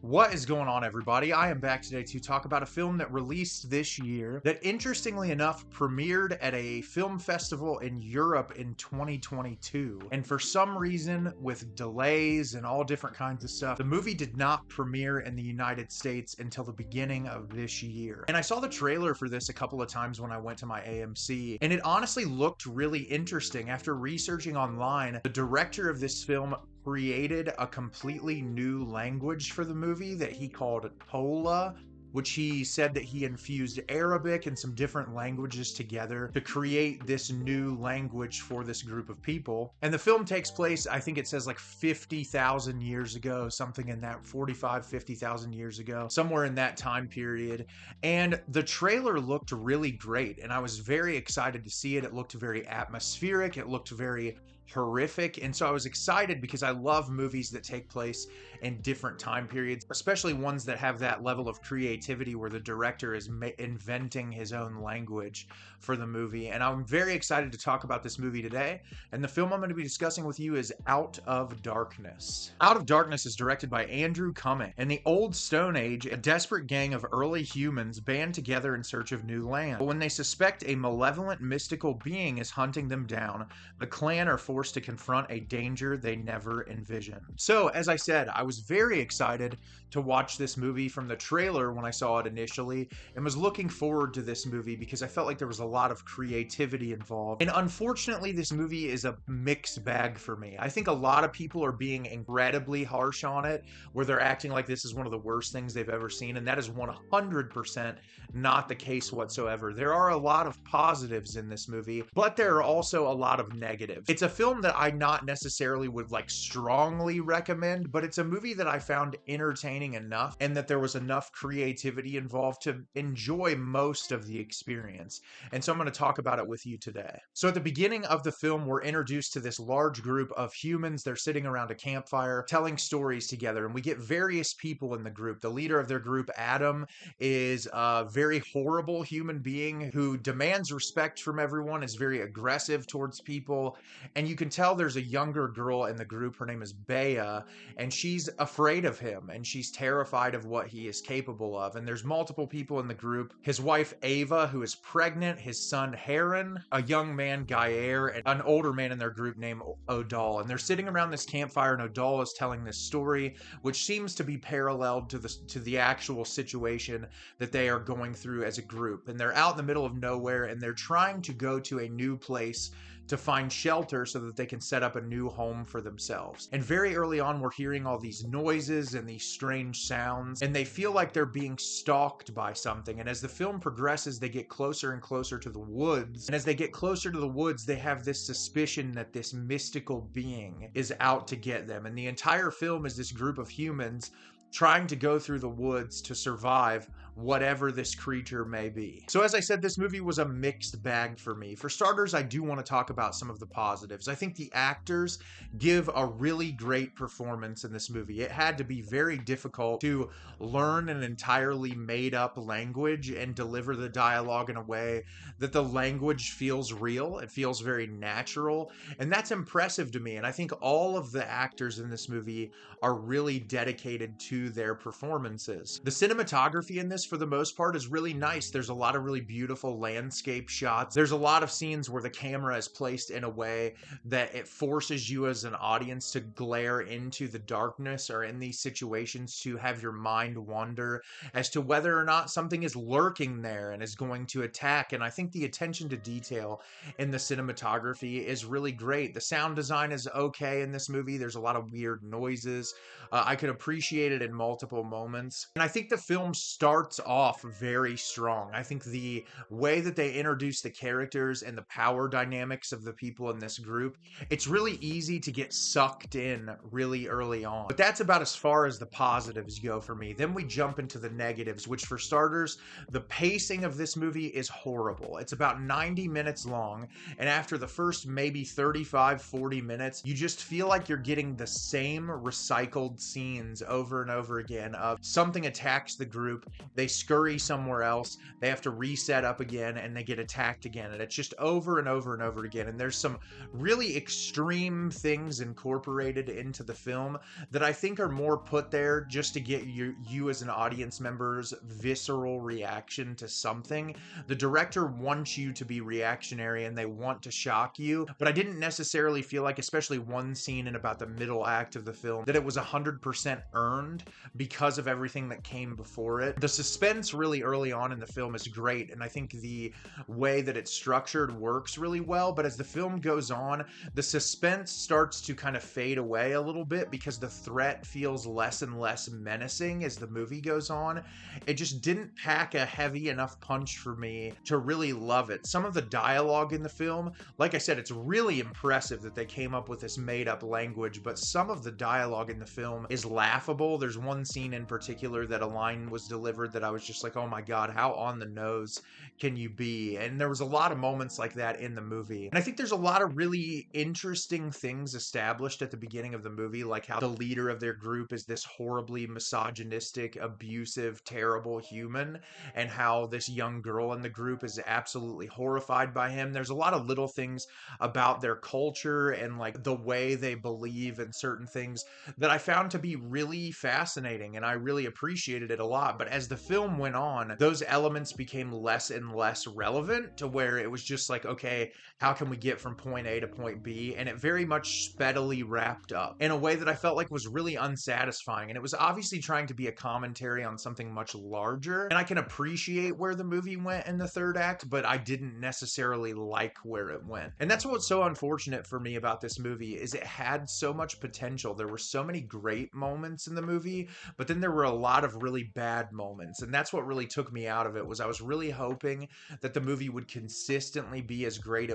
What is going on, everybody? I am back today to talk about a film that released this year that, interestingly enough, premiered at a film festival in Europe in 2022. And for some reason, with delays and all different kinds of stuff, the movie did not premiere in the United States until the beginning of this year. And I saw the trailer for this a couple of times when I went to my AMC, and it honestly looked really interesting. After researching online, the director of this film created a completely new language for the movie that he called Tola, which he said that he infused Arabic and some different languages together to create this new language for this group of people. And the film takes place, I think it says like 50,000 years ago, something in that 50,000 years ago, somewhere in that time period. And the trailer looked really great, and I was very excited to see it. It looked very atmospheric. It looked very horrific, and so I was excited because I love movies that take place in different time periods, especially ones that have that level of creativity where the director is inventing his own language for the movie. And I'm very excited to talk about this movie today, and the film I'm going to be discussing with you is Out of Darkness. Out of Darkness is directed by Andrew Cumming. In the old Stone Age, a desperate gang of early humans band together in search of new land. But when they suspect a malevolent mystical being is hunting them down, the clan are forced to confront a danger they never envisioned. So, as I said, I was very excited to watch this movie from the trailer when I saw it initially, and was looking forward to this movie because I felt like there was a lot of creativity involved. And unfortunately, this movie is a mixed bag for me. I think a lot of people are being incredibly harsh on it, where they're acting like this is one of the worst things they've ever seen, and that is 100% not the case whatsoever. There are a lot of positives in this movie, but there are also a lot of negatives. It's a film that I not necessarily would like strongly recommend, but it's a movie that I found entertaining enough and that there was enough creativity involved to enjoy most of the experience. And so I'm going to talk about it with you today. So at the beginning of the film, we're introduced to this large group of humans. They're sitting around a campfire telling stories together, and we get various people in the group. The leader of their group, Adam, is a very horrible human being who demands respect from everyone, is very aggressive towards people, and you can tell there's a younger girl in the group. Her name is Bea, and she's afraid of him, and she's terrified of what he is capable of. And there's multiple people in the group. His wife, Ava, who is pregnant, his son, Heron, a young man, Gaer, and an older man in their group named Odal. And they're sitting around this campfire, and Odal is telling this story, which seems to be paralleled to the actual situation that they are going through as a group. And they're out in the middle of nowhere, and they're trying to go to a new place to find shelter so that they can set up a new home for themselves. And very early on, we're hearing all these noises and these strange sounds, and they feel like they're being stalked by something. And as the film progresses, they get closer and closer to the woods. And as they get closer to the woods, they have this suspicion that this mystical being is out to get them. And the entire film is this group of humans trying to go through the woods to survive whatever this creature may be. So as I said, this movie was a mixed bag for me. For starters, I do want to talk about some of the positives. I think the actors give a really great performance in this movie. It had to be very difficult to learn an entirely made up language and deliver the dialogue in a way that the language feels real. It feels very natural, and that's impressive to me. And I think all of the actors in this movie are really dedicated to their performances. The cinematography in this, for the most part, is really nice. There's a lot of really beautiful landscape shots. There's a lot of scenes where the camera is placed in a way that it forces you as an audience to glare into the darkness, or in these situations to have your mind wander as to whether or not something is lurking there and is going to attack. And I think the attention to detail in the cinematography is really great. The sound design is okay in this movie. There's a lot of weird noises. I could appreciate it in multiple moments. And I think the film starts off very strong. I think the way that they introduce the characters and the power dynamics of the people in this group, it's really easy to get sucked in really early on. But that's about as far as the positives go for me. Then we jump into the negatives, which, for starters, the pacing of this movie is horrible. It's about 90 minutes long, and after the first maybe 35-40 minutes, you just feel like you're getting the same recycled scenes over and over again of something attacks the group, they they scurry somewhere else, they have to reset up again, and they get attacked again. And it's just over and over and over again. And there's some really extreme things incorporated into the film that I think are more put there just to get you as an audience member's visceral reaction to something. The director wants you to be reactionary and they want to shock you, but I didn't necessarily feel like, especially one scene in about the middle act of the film, that it was 100% earned because of everything that came before it. The suspense really early on in the film is great, and I think the way that it's structured works really well, but as the film goes on, the suspense starts to kind of fade away a little bit because the threat feels less and less menacing as the movie goes on. It just didn't pack a heavy enough punch for me to really love it. Some of the dialogue in the film, like I said, it's really impressive that they came up with this made-up language, but some of the dialogue in the film is laughable. There's one scene in particular that a line was delivered that I was just like, oh my god, how on the nose can you be? And there was a lot of moments like that in the movie. And I think there's a lot of really interesting things established at the beginning of the movie, like how the leader of their group is this horribly misogynistic, abusive, terrible human, and how this young girl in the group is absolutely horrified by him. There's a lot of little things about their culture and like the way they believe in certain things that I found to be really fascinating, and I really appreciated it a lot. But as the film went on, those elements became less and less relevant, to where it was just like, okay, how can we get from point A to point B? And it very much speedily wrapped up in a way that I felt like was really unsatisfying. And it was obviously trying to be a commentary on something much larger. And I can appreciate where the movie went in the third act, but I didn't necessarily like where it went. And that's what's so unfortunate for me about this movie, is it had so much potential. There were so many great moments in the movie, but then there were a lot of really bad moments. And that's what really took me out of it, was I was really hoping that the movie would consistently be as great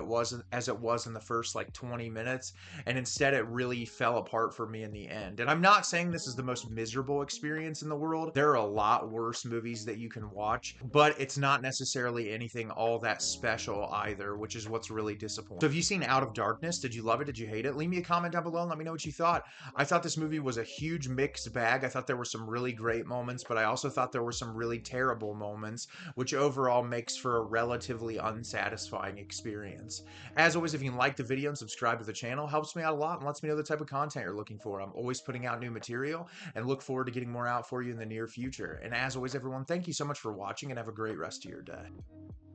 as it was in the first like 20 minutes, and instead it really fell apart for me in the end. And I'm not saying this is the most miserable experience in the world. There are a lot worse movies that you can watch, but it's not necessarily anything all that special either, which is what's really disappointing. So have you seen Out of Darkness? Did you love it? Did you hate it? Leave me a comment down below and let me know what you thought. I thought this movie was a huge mixed bag. I thought there were some really great moments, but I also thought there were some really terrible moments, which overall makes for a relatively unsatisfying experience. As always, if you like the video and subscribe to the channel, helps me out a lot and lets me know the type of content you're looking for. I'm always putting out new material and look forward to getting more out for you in the near future. And as always, everyone, thank you so much for watching and have a great rest of your day.